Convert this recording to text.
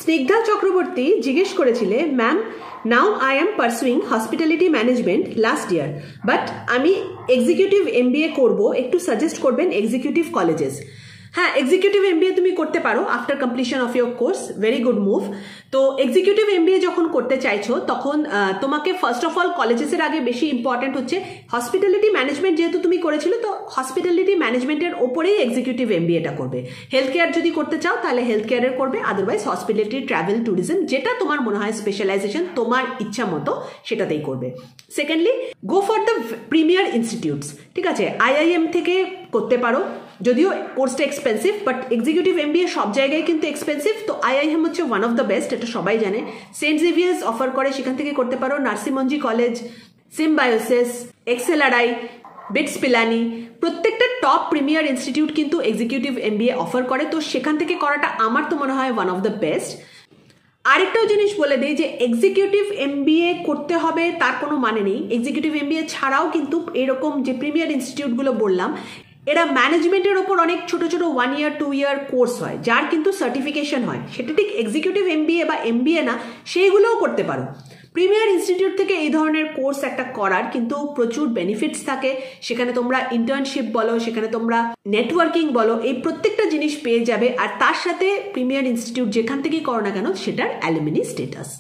স্নিগ্ধা চক্রবর্তী জিজ্ঞেস করেছিলে, ma'am now I am pursuing hospitality management last year, but আমি executive MBA করব, একটু সাজেস্ট করবেন এক্সিকিউটিভ কলেজেস। হ্যাঁ, এক্সিকিউটিভ এমবিএ তুমি করতে পারো after completion of your course, very good move. তো এক্সিকিউটিভ এমবিএ যখন করতে চাইছো তখন তোমাকে ফার্স্ট অফ অল কলেজেসের আগে বেশি ইম্পর্টেন্ট হচ্ছে হসপিটালিটি ম্যানেজমেন্ট, যেহেতু তুমি করেছিল তো হসপিটালিটি ম্যানেজমেন্টের ওপরেই এক্সিকিউটিভ এমবিএটা করবে। হেলথ কেয়ার যদি করতে চাও তাহলে হেলথ কেয়ারের করবে, আদারওয়াইজ হসপিটালিটি, ট্রাভেল, ট্যুরিজম, যেটা তোমার মনে হয় স্পেশালাইজেশন তোমার ইচ্ছা মতো সেটাতেই করবে। Secondly, go for the premier institutes. ঠিক আছে, আইআইএম থেকে করতে পারো, যদিও কোর্সটা এক্সপেন্সিভ, বাট এক্সিকিউটিভ এমবিএ সব জায়গায় কিন্তু এক্সপেন্সিভ। তো আইআইএম হচ্ছে ওয়ান অফ দ্য বেস্ট, এটা সবাই জানে। সেন্ট জেভিয়ার্স অফার করে, সেখান থেকে করতে পারো। নার্সিমঞ্জি college, symbiosis, XLRI, bits Pilani, প্রত্যেকটা টপ প্রিমিয়ার ইনস্টিটিউট কিন্তু এক্সিকিউটিভ এমবিএ অফার করে। তো সেখান থেকে করাটা আমার তো মনে হয় ওয়ান অফ দ্য বেস্ট। আরেকটাও জিনিস বলে দিই যে এক্সিকিউটিভ এমবিএ করতে হবে তার কোনো মানে নেই। এক্সিকিউটিভ এমবিএ ছাড়াও কিন্তু এরকম যে প্রিমিয়ার ইনস্টিটিউটগুলো বললাম, এরা ম্যানেজমেন্টের ওপর অনেক ছোট ছোট 1 ইয়ার 2 ইয়ার কোর্স হয়, যার কিন্তু সার্টিফিকেশন হয়। সেটা ঠিক এক্সিকিউটিভ এমবিএ বা এমবিএ না, সেইগুলোও করতে পারো। প্রিমিয়ার ইনস্টিটিউট থেকে এই ধরনের কোর্স একটা করার কিন্তু প্রচুর বেনিফিটস থাকে। সেখানে তোমরা ইন্টার্নশিপ বলো, সেখানে তোমরা নেটওয়ার্কিং বলো, এই প্রত্যেকটা জিনিস পেয়ে যাবে। আর তার সাথে প্রিমিয়ার ইনস্টিটিউট যেখান থেকেই করো না কেন সেটার অ্যালুমিনি স্ট্যাটাস।